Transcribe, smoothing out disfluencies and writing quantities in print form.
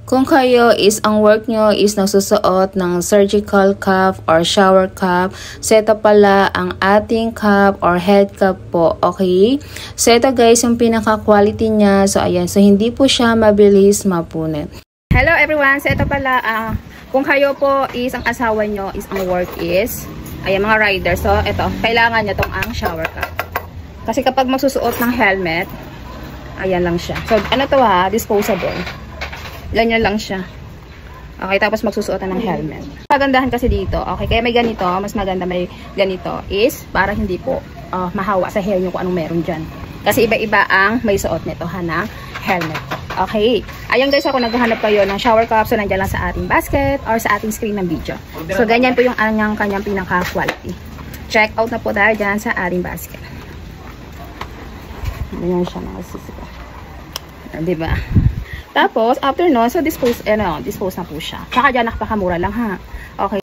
Kung kayo is ang work nyo is nagsusuot ng surgical cap or shower cap, so ito pala ang ating cap or head cap po, okay? So ito guys, yung pinaka-quality niya, so ayan, so hindi po siya mabilis mapunit. Hello everyone, so ito pala, kung kayo po is ang asawa nyo is ang work is, ayan mga rider, so ito, kailangan nyo tong ang shower cap. Kasi kapag magsusuot ng helmet, ayan lang siya. So ano to ha, disposable. Ganyan lang siya. Okay, tapos magsusuotan ng helmet. Pagandahan kasi dito, okay, kaya may ganito, mas maganda may ganito, is para hindi po mahawa sa hair nyo kung anong meron dyan. Kasi iba-iba ang may suot nito, ng helmet. Okay, ayan guys, ako naghahanap kayo ng shower cap, so nandiyan lang sa ating basket or sa ating screen ng video. So ganyan po yung kanyang pinaka-quality. Check out na po tayo dyan sa ating basket. Ganyan siya mga sisika. Diba? Tapos, after no, so dispose na po siya. Saka dyan, nakapakamura lang ha. Okay.